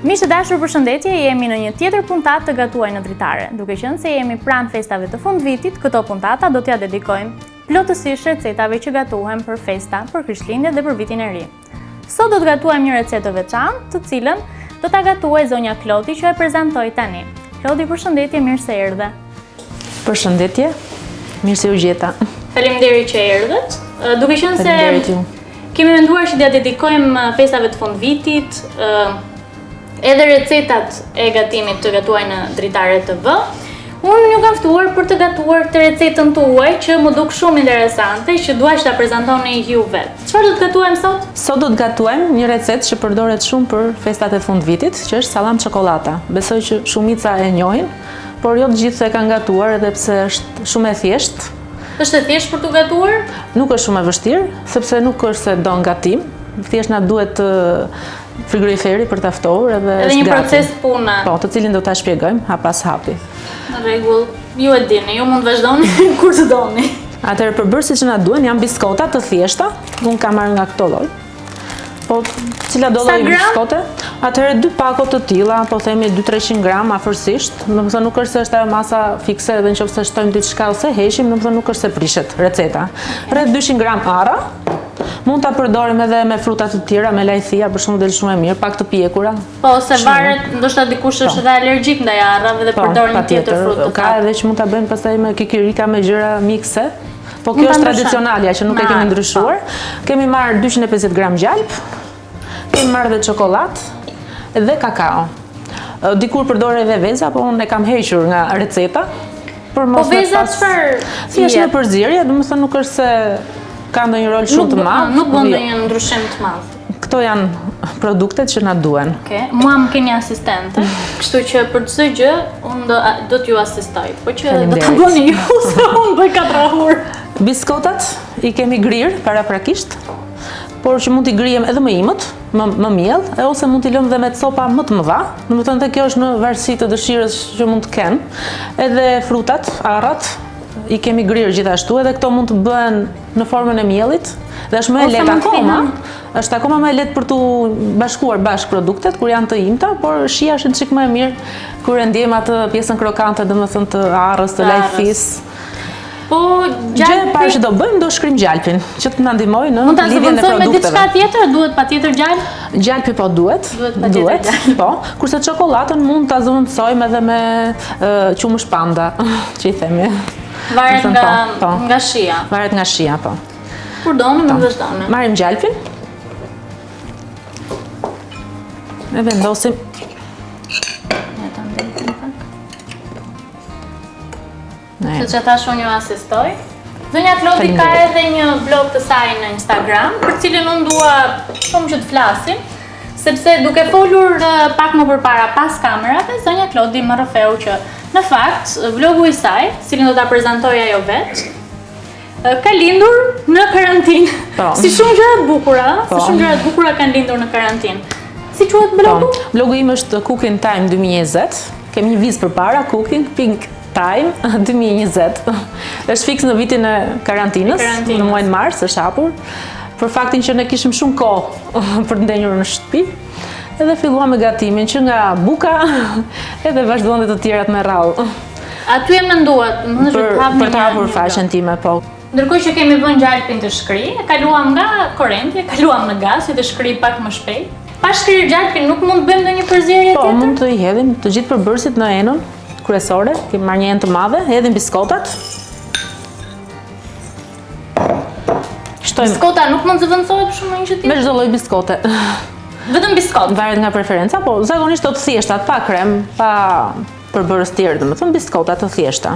Miqtë të dashur, përshëndetje, jemi në një tjetër puntat të gatuaj në dritare. Duke qenë se jemi pranë festave të fundvitit, këto puntata do t'ja dedikojmë plotësisht recetave që gatuhem për festa, për Krishtlindjen dhe për vitin e ri. Sot do të gatuajmë një recetë të veçantë, të cilën do ta gatuaj zonja Klodi që e prezantoj tani. Klodi, përshëndetje, mirë se erdhe. Përshëndetje, mirë se u gjeta. Faleminderit që erdhët. Duke qenë se kemi menduar që t'ja dedikojmë festave të fundvitit, edhe recetat e gatimit të gatuaj në Dritare TV, unë ju kam ftuar për të gatuar të recetën tuaj që më duk shumë interesante, që dua që ta prezantoni ju vetë. Çfarë do të gatuajmë sot? Sot do të gatuajmë një recetë që përdoret shumë për festat e fundvitit, që është sallam çokolata. Besoj që shumica e njohin, por jo të gjithë e kanë gatuar edhe pse është shumë e thjeshtë. Është e thjeshtë për të gatuar? Nuk është shumë e vështirë, sepse nuk është se don gatim, thjesht na duhet frigoriferi për ta ftohur edhe një proces pune. Po, të cilin do ta shpjegojmë hap pas hapi. Në rregull, ju e dini, ju mund të vazhdoni kur të doni. Atëherë përbërësit që na duhen janë biskota të thjeshta, unë kam marrë nga këto lloj. Po, cila do lloj biskote? Atëherë 2 pako të tilla, po themi 200-300 gram afërsisht. Domethënë nuk është se është ajo masa fikse edhe nëse shtojmë diçka ose heqim, domethënë nuk është se prishet receta. Rreth 200 gram arra. Mund ta përdorim edhe me fruta të tjera, me lajthia, për shkak del shumë e mirë, pak të pjekura. Po, se varet, ndoshta dikush është edhe alergjik ndaj arrave dhe përdor një tjetër frutë. Ka edhe që mund ta bëjmë pastaj me kikirika me gjëra mikse. Po kjo është tradicionalja që nuk e kemi ndryshuar. Kemi marrë 250 gram gjalp, kemi marrë dhe çokoladë dhe kakao. Dikur përdor edhe veza, po unë e kam hequr nga receta. Po veza çfarë? Thjesht në përzierje, domethënë nuk është se ka ndonjë rol shumë të madh. Nuk bën ndonjë ndryshim të madh. Këto janë produktet që na duhen. Okej, mua më keni asistente, kështu që për çdo gjë unë do t'ju asistoj. Po që do ta bëni ju, se unë bëj 4 orë. Biskotat i kemi grirë paraprakisht, por që mund t'i grijem edhe më imët, më miell, ose mund t'i lëmë dhe me copa më të mëdha. Domethënë se kjo është në varësi të dëshirës që mund të kenë. Edhe frutat, arrat i kemi grirë gjithashtu, edhe këto mund të bëhen në formën e miellit, dhe është më e lehtë akoma. Është akoma më e lehtë për tu bashkuar bashkë produktet kur janë të imta, por shija është çik më e mirë kur e ndjem atë pjesën krokante, domethënë të arrës, të lajthisë. Po, gjë e parë që do bëjmë, do shkrim gjalpin, që të na ndihmojë në lidhjen e produkteve. Mund ta zëvendësojmë me diçka tjetër, duhet patjetër gjalp? Gjalpi po duhet. Duhet. Po, kurse çokoladën mund ta zëvendësojmë edhe me qumësh panda, që i themi. Varet nga shija. Varet nga shija, po. Kur doni më vazhdoni. Marrim gjalpin. E vendosim. Se që thash unë ju asistoj. Zonja Klodi ka edhe një blog të saj në Instagram, për cilin unë dua shumë që të flasim, sepse duke folur pak më përpara pas kamerave, zonja Klodi më rrëfeu që në fakt, vlogu i saj, cilin do ta prezantoj ajo vetë, ka lindur në karantinë. Si shumë gjëra të bukura, kanë lindur në karantinë. Si quhet blogu? Blogu im është Cooking Time 2020. Kemi një vizë përpara, Cooking Pink Time 2020. Është fiks në vitin e karantinës, në muajin mars, është hapur. Për faktin që ne kishim shumë kohë për të ndenjur në shtëpi. Edhe filluam me gatimin që nga buka edhe vazhduan dhe të tjerat me rrallë. Aty e menduat, për të hapur fashën time, po. Ndërkohë që kemi vënë gjalpin të shkri, e kaluam nga korrenti, e kaluam në gaz, të shkri pak më shpejt. Pa shkrirë gjalpin, nuk mund të bëjmë ndonjë përzierje tjetër? Po, mund të i hedhim të gjithë përbërësit në enën kryesore, kemi marrë një enë të madhe, hedhim biskotat. Biskota nuk mund të zëvendësohet shumë në një gjë tjetër? Me çdo lloj biskote. Vetëm biskot. Varet nga preferenca, po zakonisht të thjeshtat, pa krem, pa përbërës tjerë, domethënë biskota të thjeshta.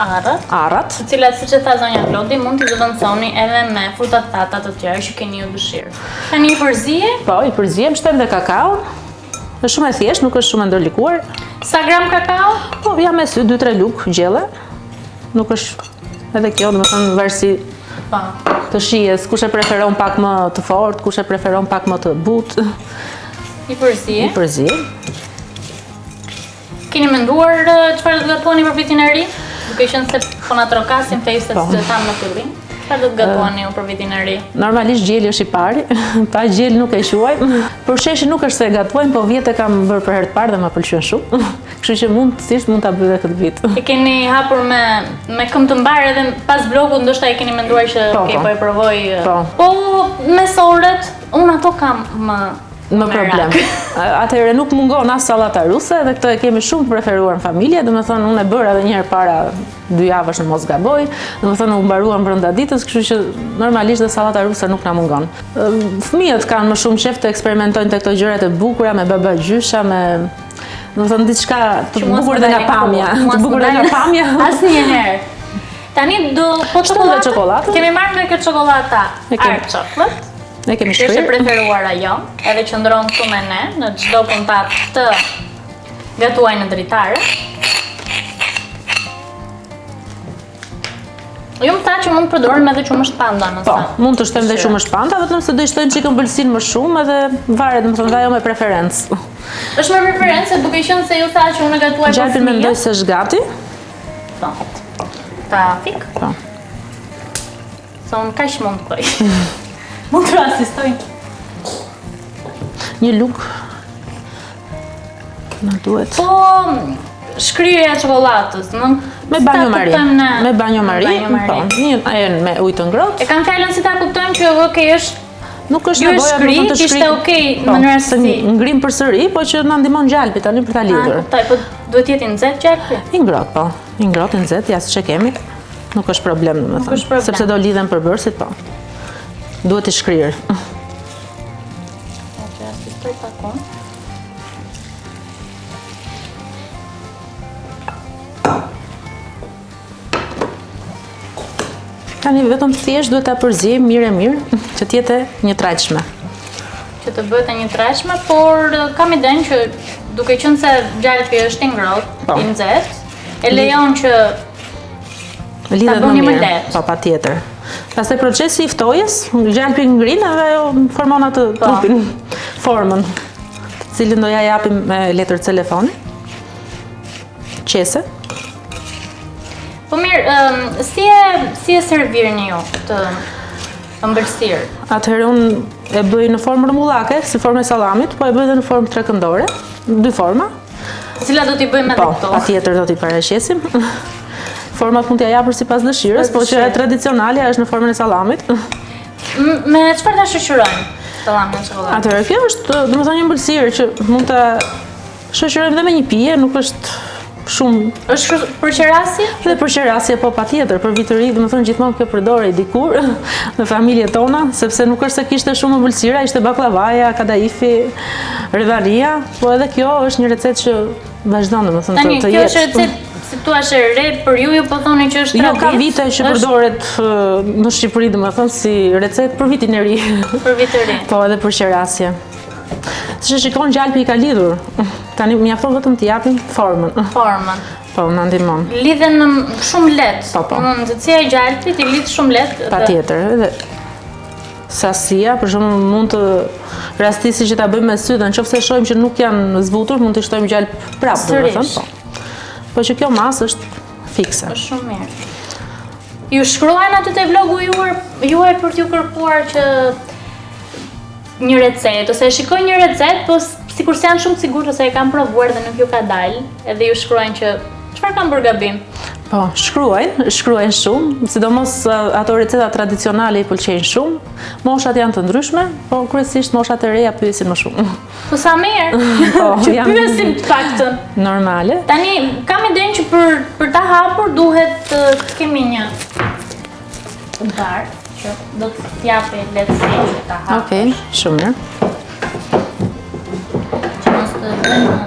Arrat. Të cilat, siç e tha zonja Klodi, mund t'i zëvendësoni edhe me fruta të thata të tjera që keni ju dëshirë. Tani i përzije? Po, i përzijem, shtojmë dhe kakao. Është shumë e thjeshtë, nuk është shumë e ndërlikuar. Sa gram kakao? Po, ja me sy 2-3 lugë gjelle. Nuk është edhe kjo, domethënë varësi të shijes, kush e preferon pak më të fortë, kush e preferon pak më të butë. I përzije? I përzije. Keni menduar çfarë do të gatuani për vitin e ri? Duke qenë se po na trokasin festat që tham në fillim. Çfarë do të gatuani ju për vitin e ri? Normalisht gjeli është i pari, pa gjeli nuk e quajmë. Për sheshin nuk është se gatuajmë, po vjetë e kam bërë për herë të parë dhe më pëlqen shumë. Kështu që mund ta bëj edhe këtë vit. E keni hapur me këmbë të mbar edhe pas blogut ndoshta e keni menduar që po e provoj. Po mesorët, unë ato kam më problem. Atëherë nuk mungon as sallata ruse dhe këtë e kemi shumë të preferuar në familje, domethënë unë e bëra edhe një herë para 2 javësh në mos gaboj, domethënë u mbaruan brenda ditës, kështu që normalisht dhe sallata ruse nuk na mungon. Fëmijët kanë më shumë qejf të eksperimentojnë te këto gjërat e bukura me baba gjysha, me domethënë diçka të bukur dhe nga pamja, të bukur dhe nga pamja. Asnjëherë. Tani do po çokoladë. Kemi marrë nga kjo çokolata Art Chocolate. Ne kemi shkruar. Është e preferuara jo, edhe qëndron këtu me ne në çdo puntat të gatuaj në dritare. Ju më tha që mund të përdorim edhe qumësht panda nëse. Po, mund të shtojmë edhe qumësht panda, vetëm se do i shtojmë çikën bëlsin më shumë edhe varet, domethënë ajo me preferencë. Është me preferencë duke qenë se ju tha që unë gatuaj për fëmijë. Gjalpin mendoj se është gati. Po. Trafik. Po. Sa unë kaq mund të bëj. Mund të asistoj. Një luk na duhet. Po, shkrirja e çokoladës, me banjo mari. Me banjo mari. Po, një me ujë të ngrohtë. E kam fjalën si ta kuptojmë që okay është. Nuk është nevoja të ishte okay në mënyrë se ngrim përsëri, po që na ndihmon gjalpi tani për ta lidhur. Kuptoj, po duhet jetë i nxehtë gjalpi? I ngrohtë, po. I ngrohtë, i nxehtë, ja siç e kemi. Nuk është problem, domethënë, sepse do lidhen përbërësit, po. Duhet i shkrirë. Që asistoj pakon. Tani vetëm thjesht duhet ta përzijmë mirë, që të jetë një trajtshme. Që të bëhet një trajtshme, por kam idenë që duke qenë se gjalpi është i ngrohtë, i nxehtë, e lejon që lidhet më mirë. Po, patjetër. Pastaj procesi i ftojjes, gjalpi ngrin dhe ajo formon atë trupin, formën, të cilën do ja japim me letër telefoni. Qese. Po mirë, si e servirni ju të ëmbëlsirë? Atëherë unë e bëj në formë rëmbullake, si formë e sallamit, po e bëj edhe në formë trekëndore, 2 forma. Cila do t'i bëjmë edhe këto? Po, patjetër do t'i paraqesim. Format mund t'ja japër sipas dëshirës, po që tradicionale është në formën e sallamit. Me çfarë ta shoqërojmë sallamin me çokoladë? Atëherë kjo është, domethënë një ëmbëlsirë që mund ta shoqërojmë edhe me një pije, nuk është shumë. Është për qerasje? Dhe për qerasje, po patjetër, për vit të ri, domethënë gjithmonë kjo përdorej dikur në familjet tona, sepse nuk është se kishte shumë ëmbëlsira, ishte baklavaja, kadaifi, revaria, po edhe kjo është një recetë që vazhdon domethënë të jetë. Tani kjo është recetë si thua është re për ju po thoni që është tradit? Jo, ka vite që përdoret në Shqipëri, domethënë si recetë për vitin e ri. Për vit të ri. Po, edhe për qerasje. Si shikon gjalpi i ka lidhur. Tani mjafton vetëm t'i japim formën. Formën. Po, na ndihmon. Lidhen shumë lehtë. Po, po. Nxehtësia e gjalpit i lidh shumë lehtë. Patjetër, edhe sasia, për shembull mund të rastisi që ta bëjmë me sy, dhe nëse shohim që nuk janë zbutur, mund të shtojmë gjalp prapë, domethënë, po. Po që kjo masë është fikse. Është shumë mirë. Ju shkruajnë aty te blogu juaj për t'ju kërkuar që një recetë, ose shikoj një recetë, po sikur se janë shumë të sigurt se e kanë provuar dhe nuk ju ka dalë, edhe ju shkruajnë që çfarë kanë bërë gabim. Po, shkruajnë shumë, sidomos ato receta tradicionale i pëlqejnë shumë. Moshat janë të ndryshme, po kryesisht moshat e reja pyesin më shumë. Po sa mirë, që pyesim të paktën. Normale. Tani, kam idenë që për ta hapur duhet të kemi një barë, që do të t'japi lehtësi që ta hapur. Okej, shumë mirë. Që mos të bëjmë...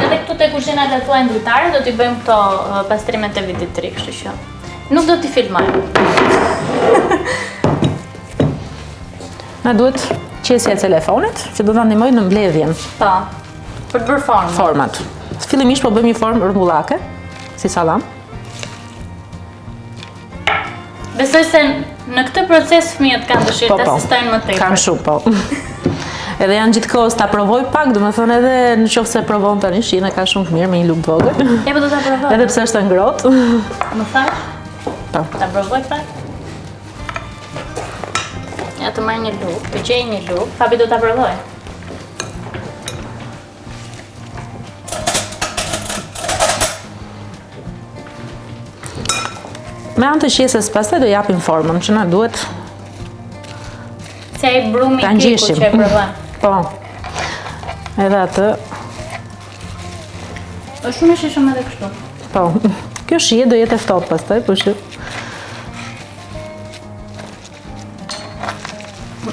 Edhe këtu te kuzhina gatuajnë dritare, do t'i bëjmë këto pastrimet e vitit të ri, kështu që nuk do t'i filmojmë. Na duhet qesja e telefonit, që do ta ndihmojë në mbledhjen. Po, për të bërë formë. Format. Fillimisht po bëjmë një formë rrumbullake, si sallam. Besoj se në këtë proces fëmijët kanë dëshirë të asistojnë më tepër. Kanë shumë, po. Edhe janë gjithkohës ta provoj pak, domethënë edhe nëse provon tani, shihen ka shumë mirë me një lugë vogël. Po do ta provoj. Edhe pse është ngrohtë. Më thash? Po. Ta provoj pak? Ja të marrë një luk, të gjej një luk, Fabi do ta provoj. Me anë të qesës pastaj do japim formën, që na duhet Se ai brumi ta kiku ngjeshim. që e provoj. Po. Edhe atë, Është shumë e shishëm edhe kështu. po. Kjo shije do jetë e ftohtë pastaj, po që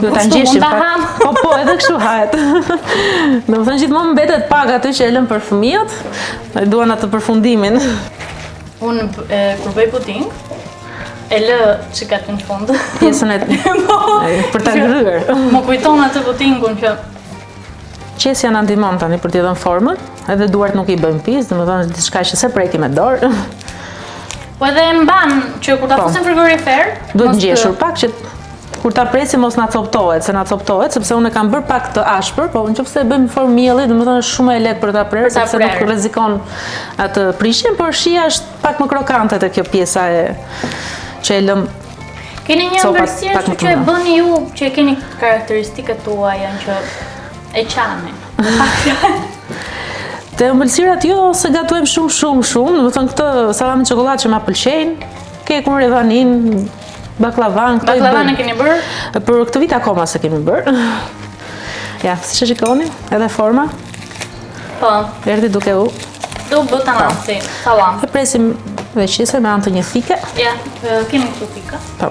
do ta Kështu, ngjeshim mund ta pak. ham. Po, edhe kështu hahet. Domethënë gjithmonë mbetet pak aty që e lëm për fëmijët, e duan atë përfundimin. Unë kur bëj puding, e lë çikat në fund. Pjesën për ta ngryer. Më kujton atë pudingun që Qesja na ndihmon tani për t'i dhënë formën, edhe duart nuk i bëjmë pis, domethënë diçka që se preki me dorë. po edhe e mban që kur ta fusim në frigorifer, Duhet mos ngjeshur pak që kur ta presim mos na coptohet, se na coptohet, sepse unë e kam bërë pak të ashpër, po nëse bëjmë formë mielli, domethënë është shumë e lehtë për ta prerë, sepse nuk rrezikon atë prishjen, por shija është pak më krokante te kjo pjesa që e lëm. Keni një Copat ëmbëlsirë pak më të që e mëdha. bëni ju, që e keni karakteristikat tuaja që e qani. Te ëmbëlsirat jo se gatujem shumë, domethënë këtë sallamin çokoladë që ma pëlqejnë, kekun revanin, baklavan, këto i Baklavan e bëjmë. keni bërë? Për këtë vit akoma se kemi bërë. Ja, si që shikoni, edhe forma, Po, erdhi duke u. do bë tamam si sallam. E presim dhe qesër me anë të një thike. Ja, kemi këtu fika. Po,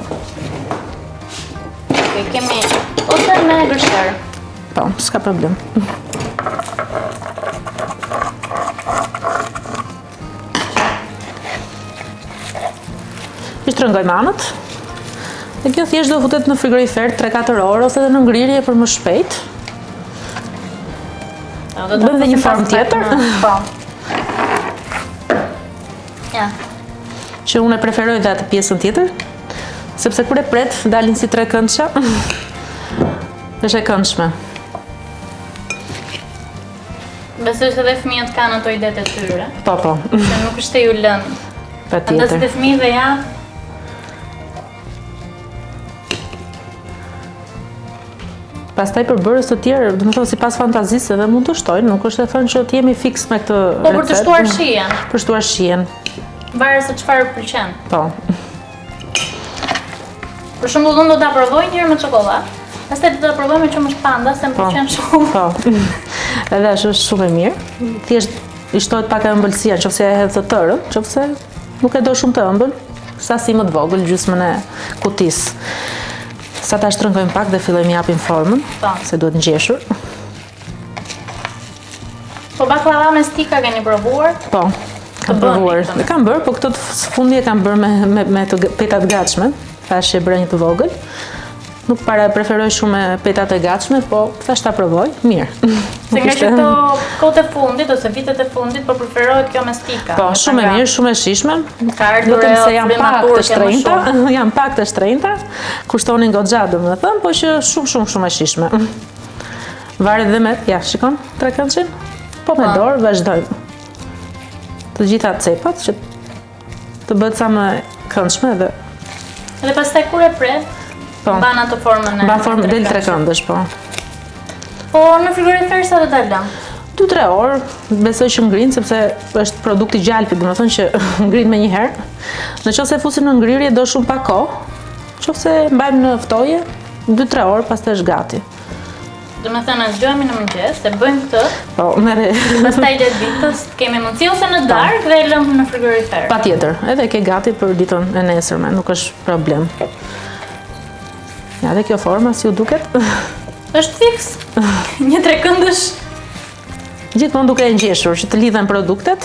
Okej, kemi ose me gështerë. po, s'ka problem. I shtrëngojmë anët. Dhe kjo thjesht do futet në frigorifer 3-4 orë ose edhe në ngrirje për më shpejt. Bëjmë dhe një formë tjetër. Po. Ja, Që unë e preferoj dhe atë pjesën tjetër, sepse kur e pret, dalin si 3 këndësha. Është e këndshme. besoj se dhe fëmijët kanë ato idetë e tyre, Po, po, se nuk është e ju lënë. pa Andas tjetër. të fëmijëve ja, Pastaj për bërës të tjerë, do të thonë sipas fantazisë edhe mund të shtojnë, nuk është e thënë që të jemi fiks me këtë recetë. po për të shtuar shijen, Për shtuar shijen, varet se çfarë pëlqen. po. Për shembull, unë do ta provoj një herë me çokoladë, pastaj do ta provoj me qumësht panda, se më pëlqen shumë. Po. Edhe është shumë e mirë. Thjesht i shtohet pak e ëmbëlsia, nëse e hedh të tërën, nëse nuk e do shumë të ëmbël, sasi më të vogël, gjysmën e kutisë. Sa ta shtrëngojmë pak dhe fillojmë japim formën, Po. se duhet ngjeshur. Po baklava me stika keni provuar? Po, kam Të bëni provuar. këtë. Kam bërë, po këtë të fundi e kam bërë me të peta të gatshme, tash e bëra një të vogël. Nuk preferoj shumë me petat e gatshme, po thash ta provoj, mirë. Se nga që këto kohët e fundit ose vitet e fundit, po preferohet kjo me stika. Po, me shumë e paga. mirë, shumë e shishme. Ka ardhur Vetëm se e janë pak primatur të ke më shtrenjta, shumë. janë pak të shtrenjta, kushtonin goxha domethënë, po që shumë e shishme. Varet dhe me, ja, shikon, 3 këndshën? Po me Po. dorë vazhdojmë. Të gjitha cepat që të bëhet sa më këndshme dhe Dhe pastaj kur e pret, po. mban ato formën e. Mban formë del 3 këndësh, po. Po në frigorifer sa do ta lëm? 2-3 orë, besoj që ngrin, sepse është produkt i gjalpit, domethënë që ngrin me një herë. Nëse fusim në ngrirje do shumë pak kohë. Nëse mbajmë në ftoje, 2-3 orë pastaj është gati. Do me thënë, zgjohemi në mëngjes, e bëjmë këtë, Po, merre. pastaj gjatë ditës kemi mundësi ose në darkë dhe e lëmë në frigorifer. Patjetër, edhe ke gati për ditën e nesërme, nuk është problem. Ja, dhe kjo forma si u duket, Është fiks. Një 3 këndësh. gjithmonë duke e ngjeshur që të lidhen produktet.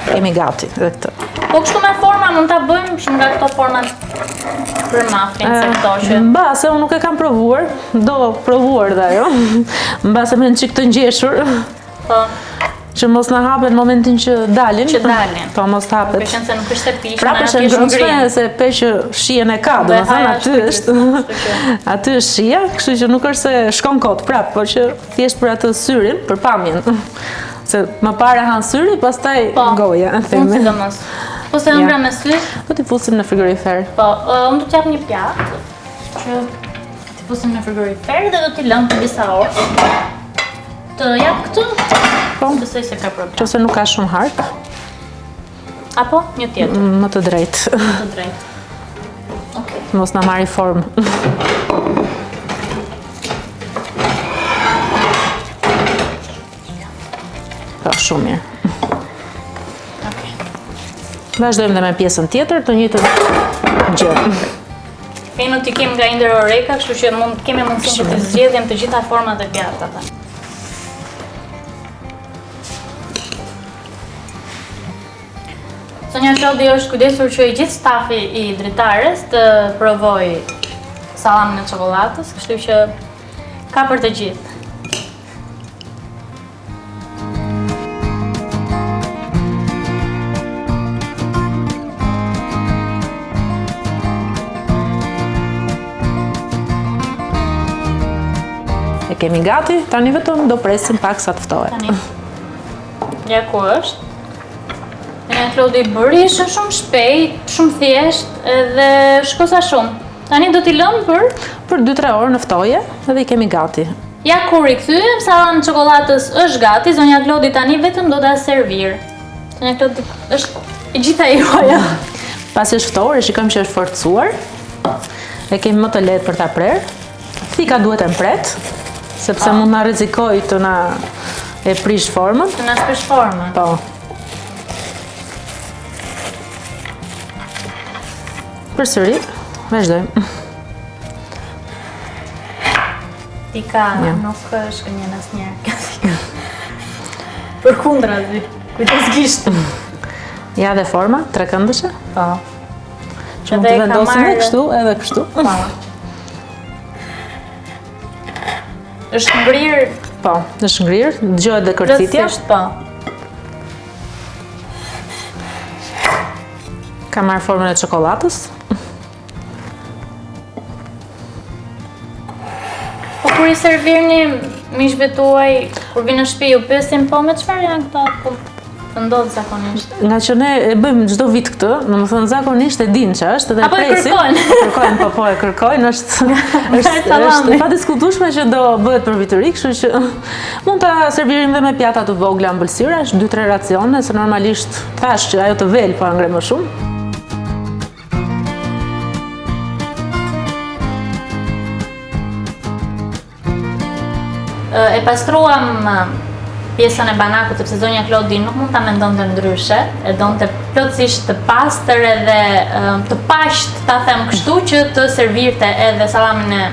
Kemi gati edhe këtë. Po kështu me forma mund ta bëjmë shumë nga këto format për muffin, se këto që Mbase unë nuk e kam provuar, do provuar dhe ajo. Mbase me në qik të ngjeshur, po që mos na hapen momentin që dalin. Që dalin. Po, mos të Për hapet. qenë se nuk është e pishme, Prapë është e atje ngrënshme ngrihen. se pe që shijen e ka, Dhe domethënë haja aty është është. Aty është shija, kështu që nuk është se shkon kot prapë, por që thjesht për atë syrin, për pamjen. Se më parë han syri, pastaj Po, goja, unë themi. sidomos. Po se ëmbra me sy, Do t'i fusim në frigorifer. po, unë do t'jap një pjatë që t'i pusim në frigorifer dhe do t'i lëm për disa orë. Të jap këtë? Po. Besoj se ka problem. Qose nuk ka shumë hark, Apo një tjetër, më të drejtë. të drejtë. Okej. Mos na marri formë. Po, shumë mirë. Okej. Vazhdojmë dhe me pjesën tjetër, të njëjtën gjë. Kemi t'i kem nga Inder Oreka, kështu që kemi mundësinë që të zgjedhjem të gjitha format e pjatave. Sonja Klodi është kujdesur që i gjithë stafi i dritares të provoj sallamin e çokoladës, kështu që ka për të gjithë. E kemi gati, tani vetëm do presim pak sa të ftohet. Tani. Ja ku është. Sonja Klodi bëri shumë shpejt, shumë thjesht edhe shkosa shumë. Tani do t'i lëm Për 2-3 orë në ftoje edhe i kemi gati. Ja kur i kthyem, sallami i çokoladës është gati, zonja Klodi tani vetëm do ta servir. Zonja Klodi është e gjitha juaja. Pasi është ftohur, e shikojmë që është forcuar. E kemi më të lehtë për ta prerë. Thika duhet e mpret, sepse mund na rrezikoj të na e prish formën. Të na shpesh formën. Po. Përsëri, vazhdojmë. Tika nuk është kënjën asnjëherë. Përkundrazi, kujdes gisht. Ja dhe forma, trekëndëshe. Po. Që mund të vendosim edhe kështu, edhe kështu. Po. Është ngrirë Po, është ngrirë, dëgjohet dhe kërcitja. plotësisht, po. Ka marrë formën e çokoladës. Po kur i servirni miqve tuaj, kur vinë në shtëpi ju pyesin po me çfarë janë këto? Po të ndodh zakonisht. Nga që ne e bëjmë çdo vit këtë, domethënë zakonisht e dinë që është dhe Apo e presim. kërkojnë. Kërkojnë, po e kërkojnë, është e padiskutueshme që do bëhet për vitëri, kështu që mund ta servirim dhe me pjata të vogla ëmbëlsirash, 2-3 racione, se normalisht thash që ajo të vel po ngre më shumë. E pastruam pjesën e banakut sepse zonja Klodi nuk mund ta mendonte ndryshe, e donte plotësisht të pastër edhe të paqt, ta them kështu, që të servirte edhe sallamin e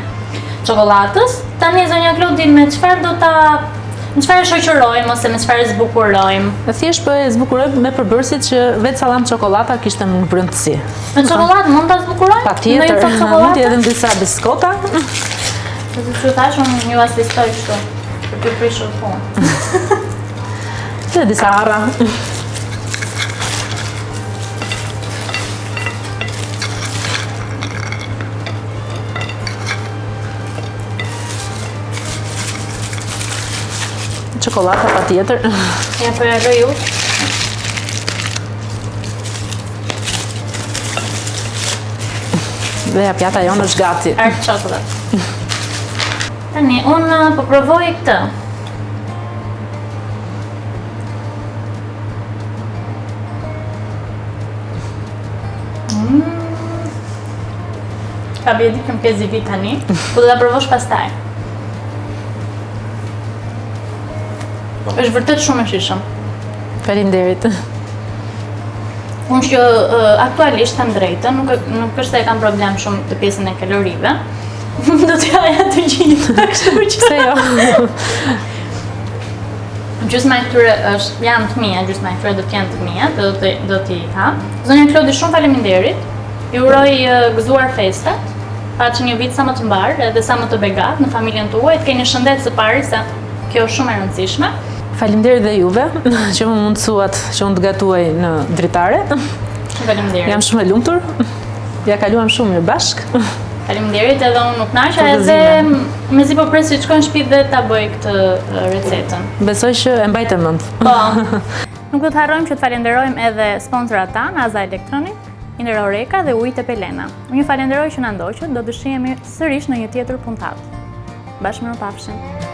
çokoladës. Tani zonja Klodi me çfarë shoqërojmë ose me çfarë zbukurojmë? Thjesht po e zbukurojmë me përbërësit që vetë sallam çokolata kishte në brëndësi. Me çokoladë mund ta zbukurojmë? Patjetër, mund të jedhëm disa biskota. Do të thash unë ju asistoj kështu, për të prishur punë. Dhe disa arra. Çokolata patjetër. Ja përjaroj ju. Dhe ja pjata jonë është gati. Art chocolate. Tani, unë po provoj këtë. Ka bjedi këm pjezi vit tani, po do ta provosh pastaj. Është vërtet shumë e shishëm. Faleminderit. Unë që aktualisht them drejtën, nuk është se e kam problem shumë të pjesën e kalorive. Do t'ja ja të gjitha, kështu që... Pse jo? Gjysma e këtyre janë të mia, gjysma e këtyre do t'janë të mia, do t'i ha. Zonja Klodi, shumë faleminderit. Ju uroj gëzuar festat, paçi një vit sa më të mbar edhe sa më të begat në familjen tuaj, të keni shëndet së pari, se kjo është shumë e rëndësishme. Faleminderit dhe juve që më mundësuat që unë të gatuaj në dritare. Faleminderit. Jam shumë e lumtur. Ja kaluam shumë mirë bashk. Faleminderit, edhe unë nuk naqa, edhe mezi po pres që të shkoj në shtëpi dhe ta bëj këtë recetën. Besoj që e mbajtë mend. Po. Nuk do të harrojmë që të falenderojmë edhe sponsorat tanë, Aza Elektronik, Inderoreka dhe Ujit e Pelena. Unë ju falenderoj që na ndoqët, do të shihemi sërish në një tjetër puntat. Bashkë mirupafshim.